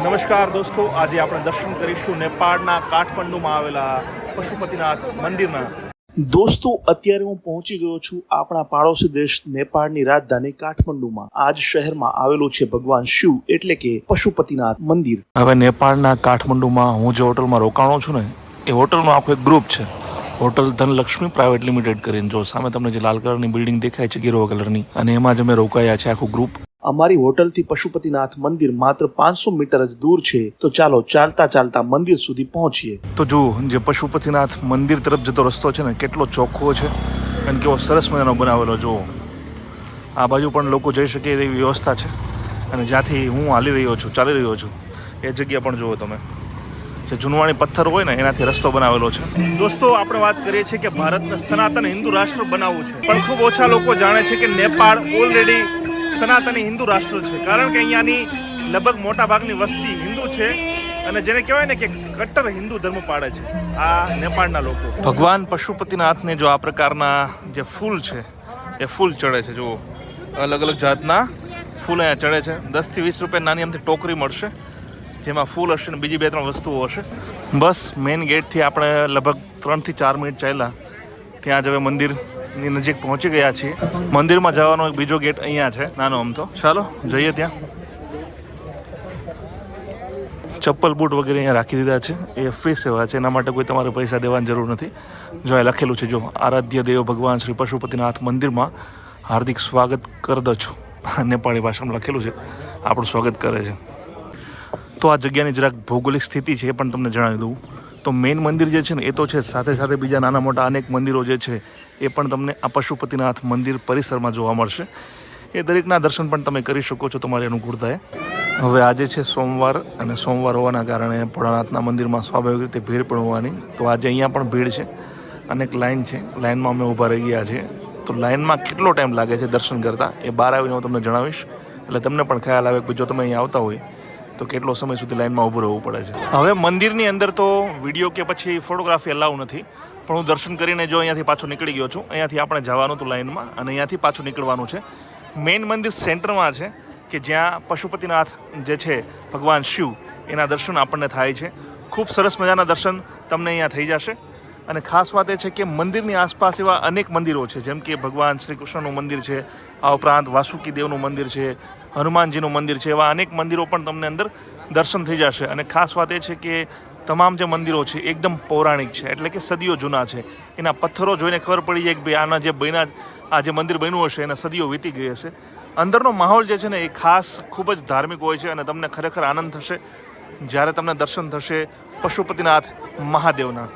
નમસ્કાર દોસ્તો, આજે આપણે દર્શન કરીશું નેપાળના કાઠમંડુમાં આવેલા પશુપતિનાથ મંદિરના। દોસ્તો, અત્યારે હું પહોંચી ગયો છું આપણા પાડોશી દેશ નેપાળની રાજધાની કાઠમંડુમાં। આ જ શહેરમાં આવેલું છે ભગવાન શિવ એટલે કે પશુપતિનાથ મંદિર। હવે નેપાળના કાઠમંડુમાં હું જે હોટલમાં રોકાણો છું ને, એ હોટલનો આખો એક ગ્રુપ છે, હોટલ ધનલક્ષ્મી પ્રાઇવેટ લિમિટેડ કરીને। જો સામે તમને જે લાલ કલરની બિલ્ડિંગ દેખાય છે ગેરુવા કલરની, અને એમાં જ અમે રોકાયા છે આખું ગ્રુપ। અમારી હોટલથી પશુપતિનાથ મંદિર માત્ર 500 મીટર જ દૂર છે, તો ચાલો ચાલતા ચાલતા મંદિર સુધી પહોંચીએ। તો જો જે પશુપતિનાથ મંદિર તરફ જતો રસ્તો છે ને, કેટલો ચોખ્ખો છે અને કેવો સરસ મજાનો બનાવેલો। જો આ બાજુ પણ લોકો જઈ શકે એવી વ્યવસ્થા છે, અને જ્યાંથી હું ચાલી રહ્યો છું એ જગ્યા પણ જુઓ તમે, જે જૂનવાણી પથ્થર હોય ને એનાથી રસ્તો બનાવેલો છે। દોસ્તો, આપણે વાત કરીએ છીએ કે ભારતને સનાતન હિન્દુ રાષ્ટ્ર બનાવવું છે, પણ ખૂબ ઓછા લોકો જાણે છે કે નેપાળ ઓલરેડી સનાતની હિન્દુ રાષ્ટ્ર છે, કારણ કે અહીંયાની લગભગ મોટા ભાગની વસ્તી હિન્દુ છે, અને જેને કહેવાય ને કે કટ્ટર હિન્દુ ધર્મ પાળે છે આ નેપાળના લોકો। ભગવાન પશુપતિનાથને જો આ પ્રકારના જે ફૂલ છે એ ફૂલ ચડે છે, જો અલગ અલગ જાતના ફૂલ અહીંયા ચડે છે। 10 થી 20 રૂપિયા નાની અમથી ટોકરી મળશે, જેમાં ફૂલ હશે ને બીજી 2-3 વસ્તુઓ હશે। બસ મેઇન ગેટથી આપણે લગભગ 3 થી 4 મિનિટ ચાલ્યા, ત્યાં જ હવે મંદિરની નજીક પહોંચી ગયા છીએ। મંદિરમાં જવાનો એક બીજો ગેટ અહીંયા છે, નાનો અમથો, ચાલો જઈએ ત્યાં। ચપ્પલ બૂટ વગેરે અહીંયા રાખી દીધા છે, એ ફ્રી સેવા છે, એના માટે કોઈ તમારે પૈસા દેવાની જરૂર નથી। જો એ લખેલું છે, જો આરાધ્ય દેવ ભગવાન શ્રી પશુપતિનાથ મંદિરમાં હાર્દિક સ્વાગત કર દો છો, નેપાળી ભાષામાં લખેલું છે, આપણું સ્વાગત કરે છે। તો આ જગ્યાની જરાક ભૌગોલિક સ્થિતિ છે એ પણ તમને જણાવી દઉં તો મેઇન મંદિર જે છે ને એ તો છે, સાથે સાથે બીજા નાના મોટા અનેક મંદિરો જે છે એ પણ તમને આ પશુપતિનાથ મંદિર પરિસરમાં જોવા મળશે। એ દરેકના દર્શન પણ તમે કરી શકો છો તમારી અનુકૂળતાએ। હવે આજે છે સોમવાર, અને સોમવાર હોવાના કારણે ભોળાનાથના મંદિરમાં સ્વાભાવિક રીતે ભીડ પણ હોવાની, તો આજે અહીંયા પણ ભીડ છે, અનેક લાઇન છે, લાઇનમાં અમે ઊભા રહી ગયા છીએ। તો લાઇનમાં કેટલો ટાઈમ લાગે છે દર્શન કરતાં એ બહાર આવીને હું તમને જણાવીશ, એટલે તમને પણ ખ્યાલ આવે કે જો તમે અહીંયા આવતા હોય તો કેટલો સમય સુધી લાઇનમાં ઊભું રહેવું પડે છે। હવે મંદિરની અંદર તો વિડીયો કે પછી ફોટોગ્રાફી અલાઉ નથી, પણ હું દર્શન કરીને જો અહીંયાથી પાછો નીકળી ગયો છું। અહીંયાથી આપણે જવાનું હતું લાઇનમાં, અને અહીંયાથી પાછું નીકળવાનું છે। મેઇન મંદિર સેન્ટરમાં છે કે જ્યાં પશુપતિનાથ જે છે ભગવાન શિવ, એના દર્શન આપણને થાય છે। ખૂબ સરસ મજાના દર્શન તમને અહીંયા થઈ જશે। અને ખાસ વાત એ છે કે મંદિરની આસપાસ એવા અનેક મંદિરો છે, જેમ કે ભગવાન શ્રી કૃષ્ણનું મંદિર છે, આ ઉપરાંત વાસુકી દેવનું મંદિર છે, હનુમાનજીનું મંદિર છે, એવા અનેક મંદિરો પણ તમને અંદર દર્શન થઈ જશે। અને ખાસ વાત એ છે કે તમામ જે મંદિરો છે એકદમ પૌરાણિક છે, એટલે કે સદીઓ જૂના છે। એના પથ્થરો જોઈને ખબર પડી જાય કે ભાઈ આના જે બન્યા, આ જે મંદિર બન્યું હશે એના સદીઓ વીતી ગઈ હશે। અંદરનો માહોલ જે છે ને એ ખાસ ખૂબ જ ધાર્મિક હોય છે, અને તમને ખરેખર આનંદ થશે જ્યારે તમને દર્શન થશે પશુપતિનાથ મહાદેવના।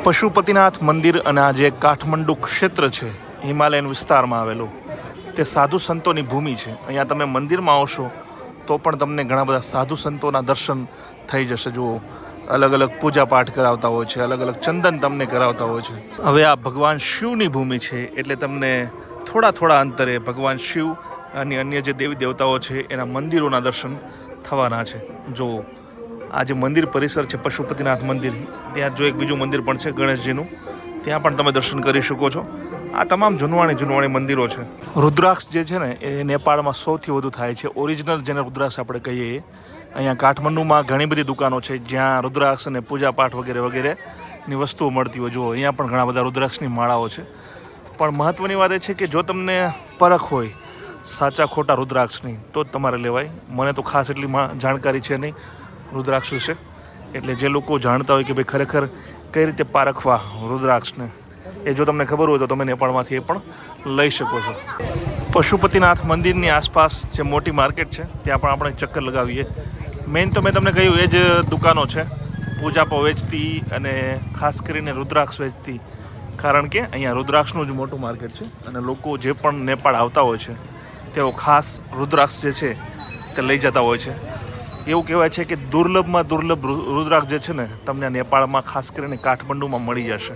પશુપતિનાથ મંદિર અને આ જે કાઠમંડુ ક્ષેત્ર છે હિમાલયન વિસ્તારમાં આવેલું, તે સાધુ સંતોની ભૂમિ છે। અહીંયા તમે મંદિરમાં આવશો તો પણ તમને ઘણા બધા સાધુ સંતોના દર્શન થઈ જશે। જુઓ, અલગ અલગ પૂજા પાઠ કરાવતા હોય છે, અલગ અલગ ચંદન તમને કરાવતા હોય છે। હવે આ ભગવાન શિવની ભૂમિ છે, એટલે તમને થોડા અંતરે ભગવાન શિવ અને અન્ય જે દેવી દેવતાઓ છે એના મંદિરોના દર્શન થવાના છે। જો આ જે મંદિર પરિસર છે પશુપતિનાથ મંદિર, ત્યાં જો એક બીજું મંદિર પણ છે ગણેશજીનું, ત્યાં પણ તમે દર્શન કરી શકો છો। આ તમામ જૂનવાણી મંદિરો છે। રુદ્રાક્ષ જે છે ને એ નેપાળમાં સૌથી વધુ થાય છે, ઓરિજિનલ જેને રુદ્રાક્ષ આપણે કહીએ એ। અહીંયા કાઠમંડુમાં ઘણી બધી દુકાનો છે જ્યાં રુદ્રાક્ષ અને પૂજા પાઠ વગેરેની વસ્તુઓ મળતી હોય। જુઓ, અહીંયા પણ ઘણા બધા રુદ્રાક્ષની માળાઓ છે। પણ મહત્ત્વની વાત એ છે કે જો તમને પરખ હોય સાચા ખોટા રુદ્રાક્ષની તો જ તમારે લેવાય। મને તો ખાસ એટલી જાણકારી છે નહીં રુદ્રાક્ષ વિશે, એટલે જે લોકો જાણતા હોય કે ભાઈ ખરેખર કઈ રીતે પારખવા રુદ્રાક્ષને, એ જો તમને ખબર હોય તો તમે નેપાળમાંથી એ પણ લઈ શકો છો। પશુપતિનાથ મંદિરની આસપાસ જે મોટી માર્કેટ છે ત્યાં પણ આપણે ચક્કર લગાવીએ। મેઇન તો મેં તમને કહ્યું એ જ દુકાનો છે પૂજાપો વેચતી અને ખાસ કરીને રુદ્રાક્ષ વેચતી, કારણ કે અહીંયા રુદ્રાક્ષનું જ મોટું માર્કેટ છે, અને લોકો જે પણ નેપાળ આવતા હોય છે તેઓ ખાસ રુદ્રાક્ષ જે છે તે લઈ જતા હોય છે। એવું કહેવાય છે કે દુર્લભમાં દુર્લભ રુદ્રાક્ષ જે છે ને તમને નેપાળમાં ખાસ કરીને કાઠમંડુમાં મળી જશે।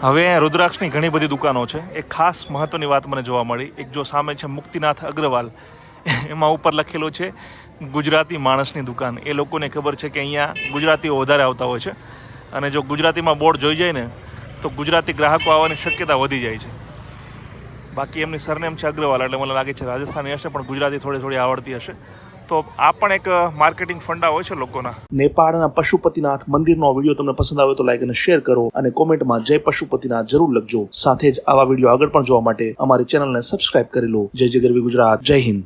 હવે રુદ્રાક્ષની ઘણી બધી દુકાનો છે। એક ખાસ મહત્ત્વની વાત મને જોવા મળી, એક જો સામે છે મુક્તિનાથ અગ્રવાલ, એમાં ઉપર લખેલું છે ગુજરાતી માણસની દુકાન। એ લોકોને ખબર છે કે અહીંયા ગુજરાતીઓ વધારે આવતા હોય છે, અને જો ગુજરાતીમાં બોર્ડ જોઈ જાય ને તો ગુજરાતી ગ્રાહકો આવવાની શક્યતા વધી જાય છે। બાકી એમની સરનેમ છે અગ્રવાલ, એટલે મને લાગે છે રાજસ્થાની હશે, પણ ગુજરાતી થોડી આવડતી હશે। તો આ પણ એક માર્કેટિંગ ફંડા હોય છે લોકોના. નેપાળના પશુપતિનાથ મંદિરનો વિડીયો તમને પસંદ આવ્યો તો લાઈક અને શેર કરો અને કોમેન્ટમાં જય પશુપતિનાથ જરૂર લખજો. સાથે જ આવા વિડીયો આગળ પણ જોવા માટે અમારી ચેનલને સબસ્ક્રાઇબ કરી લો. જય જય ગરવી ગુજરાત. જય હિન્દ.